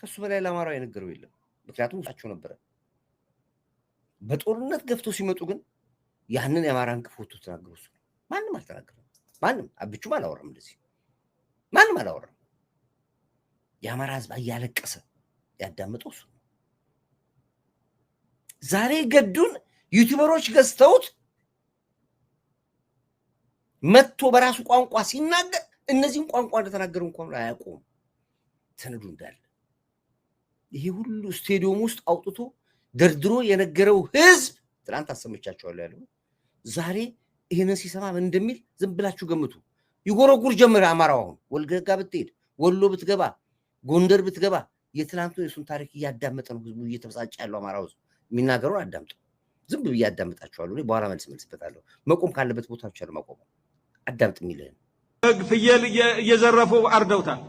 ከሱ በላይ ለአማራው የነገረው የለም። ምክንያቱም ውስጣቸው ነበረ። በጦርነት ገፍቶ ሲመጡ ግን ያንን የአማራን ግፍ ወጥቶ ተናገሩ። እሱ ማንም አልተናገረም። ማንም አብቹም አላወራም። እንደዚህ ማንም አላወራም። የአማራ ህዝብ እያለቀሰ ያዳመጠው እሱ። ዛሬ ገዱን ዩቲዩበሮች ገዝተውት መጥቶ በራሱ ቋንቋ ሲናገር እነዚህን ቋንቋ እንደተናገሩ እንኳን አያውቁም። ሰነዱ እንዳለ ይሄ ሁሉ ስቴዲየም ውስጥ አውጥቶ ደርድሮ የነገረው ህዝብ ትናንት አሰምቻቸዋለሁ ያለው ዛሬ ይሄንን ሲሰማ ምን እንደሚል ዝም ብላችሁ ገምቱ። ይጎረጉር ጀመረ። አማራው አሁን ወልገጋ ብትሄድ፣ ወሎ ብትገባ፣ ጎንደር ብትገባ የትናንቱ የሱን ታሪክ እያዳመጠ ነው ህዝቡ እየተበሳጨ ያለው። አማራው ህዝብ የሚናገረው አዳምጡ። ዝም ብዬ እያዳመጣቸዋለሁ። እኔ በኋላ መልስበታለሁ። መቆም ካለበት ቦታ ብቻ ነው መቆም። አዳምጥ የሚልህን ፍየል እየዘረፉ አርደውታል፣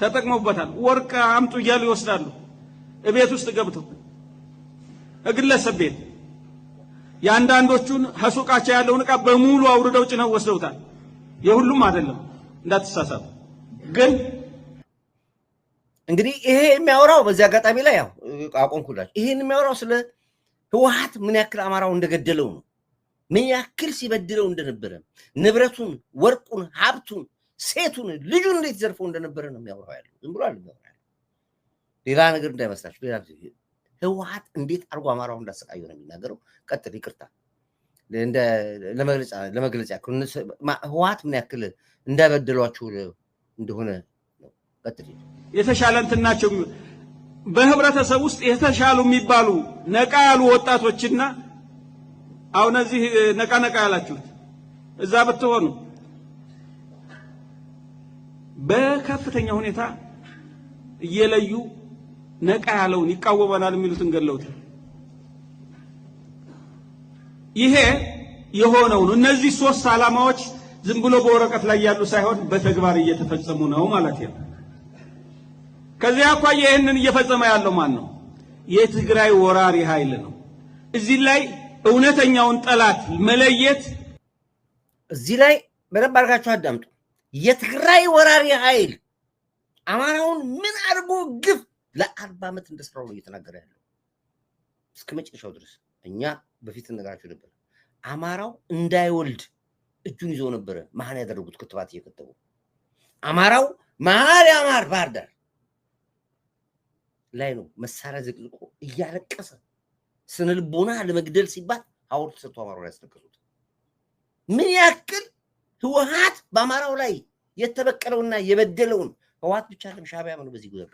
ተጠቅመውበታል። ወርቅ አምጡ እያሉ ይወስዳሉ። እቤት ውስጥ ገብተው ግለሰብ ቤት የአንዳንዶቹን ሱቃቸው ያለውን ዕቃ በሙሉ አውርደው ጭነው ወስደውታል። የሁሉም አይደለም እንዳትሳሳቱ። ግን እንግዲህ ይሄ የሚያወራው በዚህ አጋጣሚ ላይ ያው አቆምኩላችሁ። ይሄን የሚያወራው ስለ ህወሓት ምን ያክል አማራው እንደገደለው ነው። ምን ያክል ሲበድለው እንደነበረ፣ ንብረቱን፣ ወርቁን፣ ሀብቱን፣ ሴቱን፣ ልጁን እንዴት ዘርፈው እንደነበረ ነው የሚያወራው ያለው። ዝም ብሎ አይደለም። ሌላ ነገር እንዳይመስላችሁ። ሌላ ህወሓት እንዴት አርጎ አማራው እንዳሰቃየው ነው የሚናገረው። ቀጥል። ይቅርታ እንደ ለመግለጽ ያክል ህወሓት ምን ያክል እንዳበደሏችሁ እንደሆነ ነው። ቀጥል። የተሻለ እንትን ናቸው። በህብረተሰብ ውስጥ የተሻሉ የሚባሉ ነቃ ያሉ ወጣቶችና አሁን እዚህ ነቃ ያላችሁት እዛ ብትሆኑ በከፍተኛ ሁኔታ እየለዩ ነቃ ያለውን ይቃወመናል የሚሉትን ገለውት። ይሄ የሆነው ነው። እነዚህ ሶስት ዓላማዎች ዝም ብሎ በወረቀት ላይ ያሉ ሳይሆን በተግባር እየተፈጸሙ ነው ማለት ነው። ከዚያ አኳያ ይህንን እየፈጸመ ያለው ማን ነው? የትግራይ ወራሪ ኃይል ነው። እዚህ ላይ እውነተኛውን ጠላት መለየት፣ እዚህ ላይ በደንብ አድርጋችሁ አዳምጡ። የትግራይ ወራሪ ኃይል አማራውን ምን አድርጎ ግፍ ለ40 ዓመት እንደሰራው ነው እየተናገረ ያለው እስከ መጨረሻው ድረስ። እኛ በፊት እንነግራችሁ ነበር። አማራው እንዳይወልድ እጁን ይዞ ነበረ መሀን ያደረጉት ክትባት እየከተቡ። አማራው መሀል ያማር ባህር ዳር ላይ ነው መሳሪያ ዘቅዝቆ እያለቀሰ ስነልቦና ለመግደል ሲባል ሐውልት ሰርቶ አማራው ያስነከሱት። ምን ያክል ህወሓት በአማራው ላይ የተበቀለውና የበደለውን ህወሓት ብቻ አይደለም ሻዕቢያ ነው በዚህ ጉዳይ